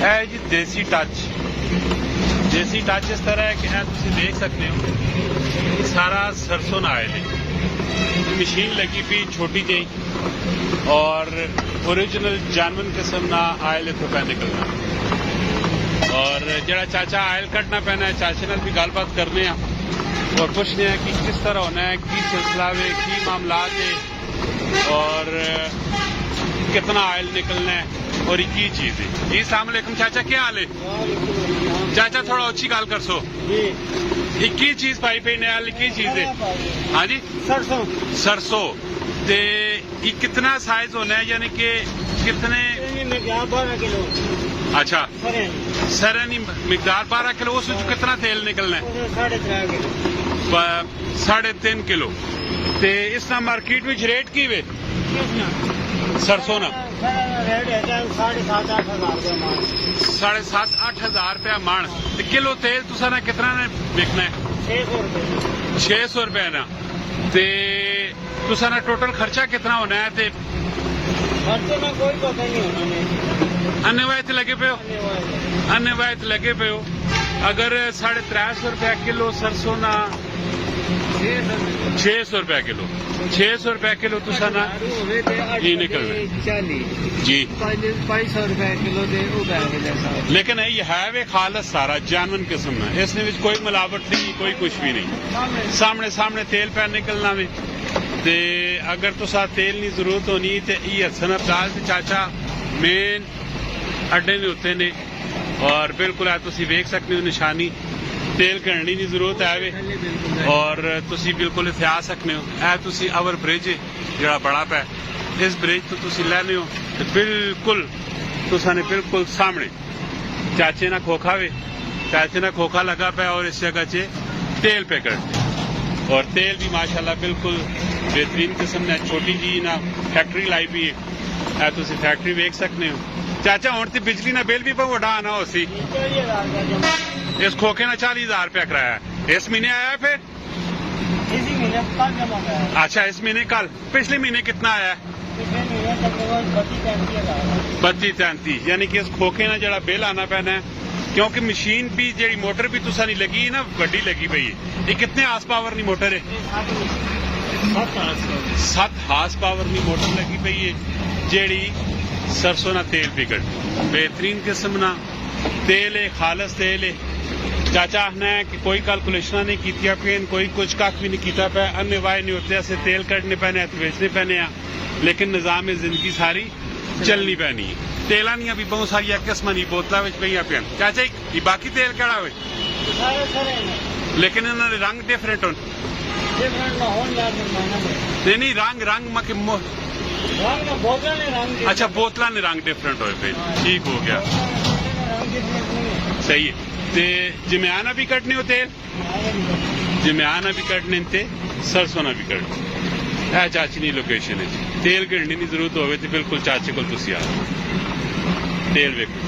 है जी देसी टच इस तरह है कि तुम देख सकते हो सारा सरसों आयल है मशीन लगी पी छोटी जी और ओरिजिनल जानवन किस्म ना आयल इतों पै निकलना और जरा चाचा आयल कटना पैना है चाचे नाल भी गलबात करने और पुछने कि किस तरह होना है की सिलसिला है की मामला है और कितना आयल निकलना है और की चीज है जी। अस्सलाम वालेकुम चाचा क्या हाल है चाचा थोड़ा अच्छी गाल कर सो की चीज पाई पे नया की चीज है हाँ जी सरसों ते कितना साइज होना है यानी कि कितने 12 किलो अच्छा सरनी मिकदार 12 किलो उस कितना तेल निकलना है 3.5 किलो ते इस ना मार्केट में रेट की वे सरसों ना 7,500-8,000 रुपया मान किलो तेल तुसा ना कितना ने बिकना है 600 रुपया ना ते तुसा ना टोटल खर्चा कितना होना है ते कोई पता नहीं होना अन्यवायत लगे पे हो अन्यवायत लगे पे हो अगर 350 रुपया किलो सरसों ना 600 रुपया किलो 600 रुपया किलो तुसा ना ये निकलना जी 500 रुपया किलो दे लेकिन ये है वे खालस सारा जानवन किस्म है इसने विच कोई मिलावट नहीं कोई कुछ भी नहीं सामने तेल पै निकलना वे ते अगर तुसा तेल की जरूरत होनी तो ये हसन अब्दाल चाचा मेन अड्डे ने उत्ते ने और बिल्कुल तुसी वेख सकते हो निशानी तेल करने की जरूरत है वे और तुसी बिल्कुल इत्थे आ सकते हो ऐ तुसी अवर ब्रिज जड़ा बड़ा पै इस ब्रिज तो तुसी लैने हो तो बिल्कुल तुसा ने बिल्कुल सामने चाचे ना खोखा वे चाचे ना खोखा लगा पै और इस जगह च तेल पे कर और तेल भी माशाल्लाह बिल्कुल बेहतरीन किस्म ने छोटी जी ना फैक्ट्री लाई भी है तुसी फैक्ट्री वेख सकते हो चाचा हुण ते बिजली ना बिल भी बहुत वड्डा आना हो सी इस खोखे ना 40,000 रुपया कराया इस महीने आया फिर इसी महीने कल जमा कराया अच्छा इस महीने कल पिछले महीने कितना आया पिछले महीने तकरीबन 32-33 यानी कि इस खोखे ना जरा बिल आना पैना है क्योंकि मशीन भी जी मोटर भी तुसा नहीं लगी ना वड्डी लगी पई है ये कितने हार्स पावर की मोटर है 7 हार्स पावर की मोटर लगी पई है जेड़ी सरसों ना तेल पिकट बेहतरीन किस्म ना तेल है खालस तेल है चाचा आखना है कि कोई कैलकुलेशन नहीं की कोई कुछ कख भी नहीं किया पे अन्य वाय नहीं होते ऐसे तेल कटने पैने तो बेचने पैने लेकिन निजाम जिंदगी सारी चलनी पैनी है तेलों दियां भी बहुत सारिया किस्म की बोतलों में पई पे चाचा ये बाकी तेल केड़ा हो लेकिन इन्होंने रंग डिफरेंट हो नहीं रंग अच्छा बोतल ने रंग डिफरेंट होए पे ठीक हो गया सही है ते जमयाना भी कटने हो तेल जमयाना भी कटने ते सरसों ना भी कटने है चाची नी लोकेशन है तेल गिरने की जरूरत हो बिल्कुल चाचे को तुसी आ तेल वेखो